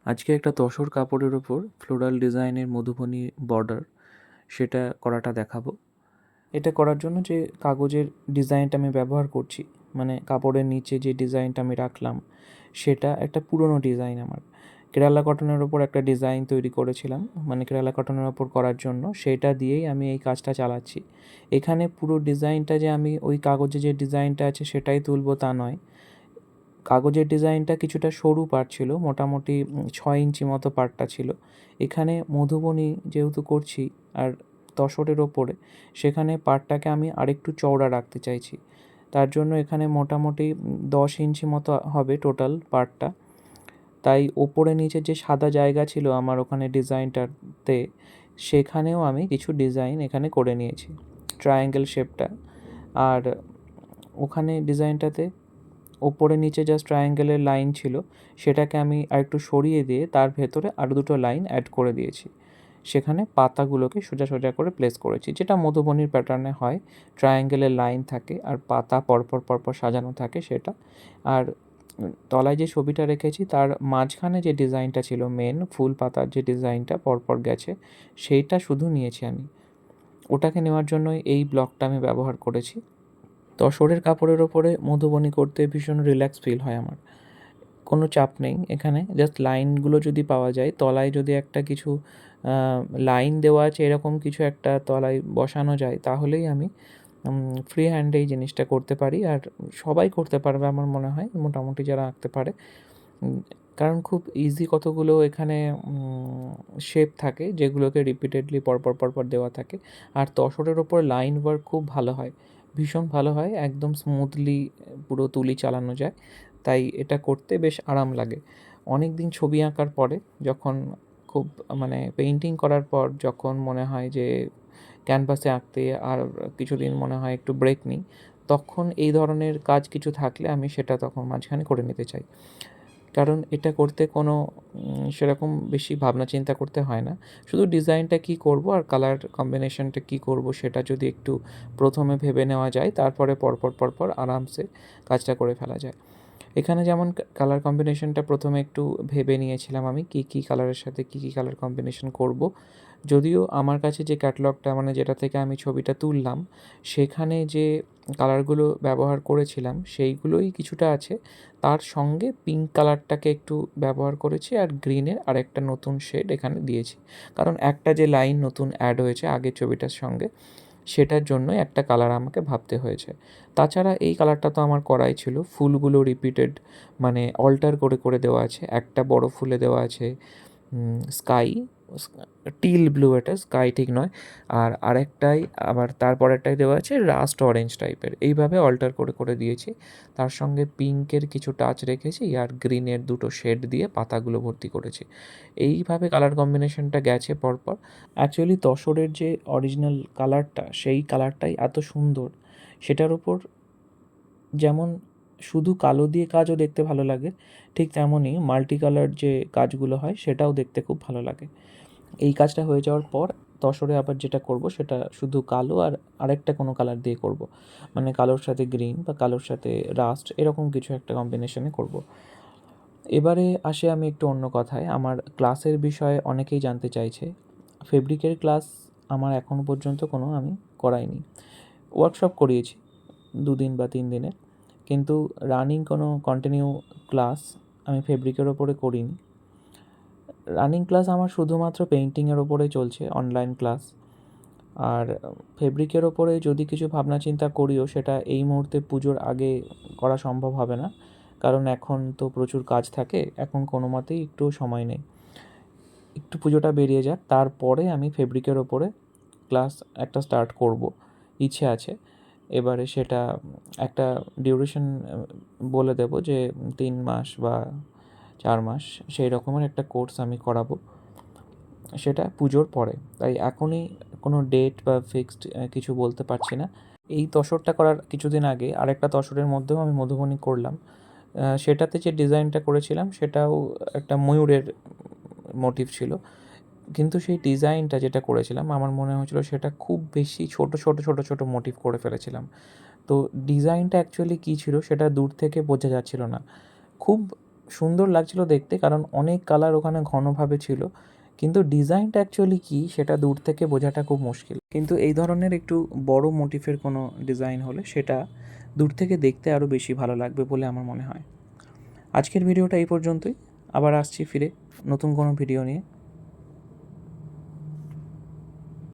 আজকে একটা তসর কাপড়ের ওপর ফ্লোরাল ডিজাইনের মধুবনী বর্ডার সেটা করাটা দেখাবো। এটা করার জন্য যে কাগজের ডিজাইনটা আমি ব্যবহার করছি, মানে কাপড়ের নিচে যে ডিজাইনটা আমি রাখলাম, সেটা একটা পুরনো ডিজাইন আমার। কেরালা কটনের ওপর একটা ডিজাইন তৈরি করেছিলাম, মানে কেরালা কটনের ওপর করার জন্য সেটা দিয়েই আমি এই কাজটা চালাচ্ছি। এখানে পুরো ডিজাইনটা যে আমি ওই কাগজে যে ডিজাইনটা আছে সেটাই তুলবো তা নয়। কাগজের ডিজাইনটা কিছুটা সরু পার্ট ছিল, মোটামুটি 6 ইঞ্চি মতো পার্টটা ছিল। এখানে মধুবনী যেহেতু করছি আর তসরের ওপরে, সেখানে পার্টটাকে আমি আরেকটু চওড়া রাখতে চাইছি। তার জন্য এখানে মোটামুটি 10 ইঞ্চি মতো হবে টোটাল পার্টটা। তাই ওপরে নিচে যে সাদা জায়গা ছিল আমার ওখানে ডিজাইনটাতে, সেখানেও আমি কিছু ডিজাইন এখানে করে নিয়েছি ট্রায়াঙ্গেল শেপটা। আর ওখানে ডিজাইনটাতে ওপরে নিচে জাস্ট ট্রায়াঙ্গেলের লাইন ছিল, সেটাকে আমি আরেকটু সরিয়ে দিয়ে তার ভেতরে আরও দুটো লাইন অ্যাড করে দিয়েছি। সেখানে পাতাগুলোকে সোজা সোজা করে প্লেস করেছি, যেটা মধুবনীর প্যাটার্নে হয়। ট্রায়াঙ্গেলের লাইন থাকে আর পাতা পরপর পরপর সাজানো থাকে সেটা। আর তলায় যে ছবিটা রেখেছি তার মাঝখানে যে ডিজাইনটা ছিল, মেন ফুল পাতার যে ডিজাইনটা পরপর গেছে, সেইটা শুধু নিয়েছি আমি। ওটাকে নেওয়ার জন্যই এই ব্লকটা আমি ব্যবহার করেছি। তসরের কাপড়ের ওপরে মধুবনী করতে ভীষণ রিল্যাক্স ফিল হয় আমার। কোনো চাপ নেই এখানে, জাস্ট লাইনগুলো যদি পাওয়া যায়, তলায় যদি একটা কিছু লাইন দেওয়া আছে এরকম কিছু একটা তলায় বসানো যায়, তাহলেই আমি ফ্রি হ্যান্ডে এই জিনিসটা করতে পারি। আর সবাই করতে পারবে আমার মনে হয়, মোটামুটি যারা আঁকতে পারে। কারণ খুব ইজি কতগুলো এখানে শেপ থাকে যেগুলোকে রিপিটেডলি পরপর পরপর দেওয়া থাকে। আর তসরের ওপর লাইন ওয়ার্ক খুব ভালো হয়, ভীষণ ভালো হয়, একদম স্মুথলি পুরো তুলি চালানো যায়। তাই এটা করতে বেশ আরাম লাগে। অনেক দিন ছবি আঁকার পরে যখন খুব, মানে পেইন্টিং করার পর যখন মনে হয় যে ক্যানভাসে আঁকতে আর কিছুদিন মনে হয় একটু ব্রেক নিই, তখন এই ধরনের কাজ কিছু থাকলে আমি সেটা তখন মাঝখানে করে নিতে চাই। কারণ এটা করতে কোনো সেরকম বেশি ভাবনা চিন্তা করতে হয় না। শুধু ডিজাইনটা কী করব আর কালার কম্বিনেশনটা কী করব সেটা যদি একটু প্রথমে ভেবে নেওয়া যায়, তারপরে পরপর পরপর আরামসে কাজটা করে ফেলা যায়। এখানে যেমন কালার কম্বিনেশনটা প্রথমে একটু ভেবে নিয়েছিলাম আমি কী কী কালারের সাথে কী কী কালার কম্বিনেশন করব। যদিও আমার কাছে যে ক্যাটালগটা, মানে যেটা থেকে আমি ছবিটা তুললাম, সেখানে যে কালারগুলো ব্যবহার করেছিলাম সেইগুলোই কিছুটা আছে। তার সঙ্গে পিঙ্ক কালারটাকে একটু ব্যবহার করেছি আর গ্রিনের আরেকটা নতুন শেড এখানে দিয়েছি। কারণ একটা যে লাইন নতুন অ্যাড হয়েছে আগের ছবিটার সঙ্গে, সেটার জন্যই একটা কালার আমাকে ভাবতে হয়েছে। তাছাড়া এই কালারটা তো আমার করাই ছিল। ফুলগুলো রিপিটেড, মানে অল্টার করে করে দেওয়া আছে। একটা বড় ফুলে দেওয়া আছে স্কাই, টিল ব্লু, এটা স্কাই ঠিক নয়। আর আরেকটাই আবার তারপরেরটাই দেওয়া আছে রাস্ট অরেঞ্জ টাইপের। এইভাবে অল্টার করে করে দিয়েছি। তার সঙ্গে পিঙ্কের কিছু টাচ রেখেছি আর গ্রিনের দুটো শেড দিয়ে পাতাগুলো ভর্তি করেছি। এইভাবে কালার কম্বিনেশনটা গেছে পরপর। অ্যাকচুয়ালি তসরের যে অরিজিনাল কালারটা, সেই কালারটাই এত সুন্দর। সেটার ওপর যেমন শুধু কালো দিয়ে কাজও দেখতে ভালো লাগে, ঠিক তেমনই মাল্টি কালার যে কাজগুলো হয় সেটাও দেখতে খুব ভালো লাগে। এই কাজটা হয়ে যাওয়ার পর তসরে আবার যেটা করব সেটা শুধু কালো আর আরেকটা কোনো কালার দিয়ে করব, মানে কালোর সাথে গ্রিন বা কালোর সাথে রাস্ট, এরকম কিছু একটা কম্বিনেশনে করব। এবারে আসি আমি একটু অন্য কথায়। আমার ক্লাসের বিষয়ে অনেকেই জানতে চাইছে। ফেব্রিকের ক্লাস আমার এখনও পর্যন্ত কোনো আমি করাইনি। ওয়ার্কশপ করিয়েছি 2 দিন বা 3 দিনের, কিন্তু রানিং কোনো কন্টিনিউ ক্লাস আমি ফেব্রিকের ওপরে করিনি। রানিং ক্লাস আমার শুধুমাত্র পেইন্টিংয়ের ওপরে চলছে, অনলাইন ক্লাস। আর ফেব্রিকের ওপরে যদি কিছু ভাবনা চিন্তা করিও, সেটা এই মুহূর্তে পুজোর আগে করা সম্ভব হবে না, কারণ এখন তো প্রচুর কাজ থাকে, এখন কোনো মতেই একটু সময় নেই। একটু পুজোটা বেরিয়ে যাক, তারপরে আমি ফেব্রিকের ওপরে ক্লাস একটা স্টার্ট করব, ইচ্ছে আছে। এবারে সেটা একটা ডিউরেশন বলে দেবো যে 3 মাস বা 4 মাস, সেই রকমের একটা কোর্স আমি করাবো, সেটা পুজোর পরে। তাই এখনই কোনো ডেট বা ফিক্সড কিছু বলতে পারছি না। এই তসরটা করার কিছুদিন আগে আরেকটা তসরের মধ্যেও আমি মধুবনী করলাম। সেটাতে যে ডিজাইনটা করেছিলাম সেটাও একটা ময়ূরের মোটিভ ছিল, কিন্তু সেই ডিজাইনটা যেটা করেছিলাম আমার মনে হয়েছিল সেটা খুব বেশি ছোট ছোট ছোট ছোট মোটিভ করে ফেলেছিলাম। তো ডিজাইনটা অ্যাকচুয়ালি কী ছিল সেটা দূর থেকে বোঝা যাচ্ছিল না। খুব সুন্দর লাগছিল দেখতে, কারণ অনেক কালার ওখানে ঘনভাবে ছিল, কিন্তু ডিজাইনটা অ্যাকচুয়ালি কী সেটা দূর থেকে বোঝাটা খুব মুশকিল। কিন্তু এই ধরনের একটু বড় মোটিফের কোনো ডিজাইন হলে সেটা দূর থেকে দেখতে আরও বেশি ভালো লাগবে বলে আমার মনে হয়। আজকের ভিডিওটা এই পর্যন্তই। আবার আসছি ফিরে নতুন কোনো ভিডিও নিয়ে।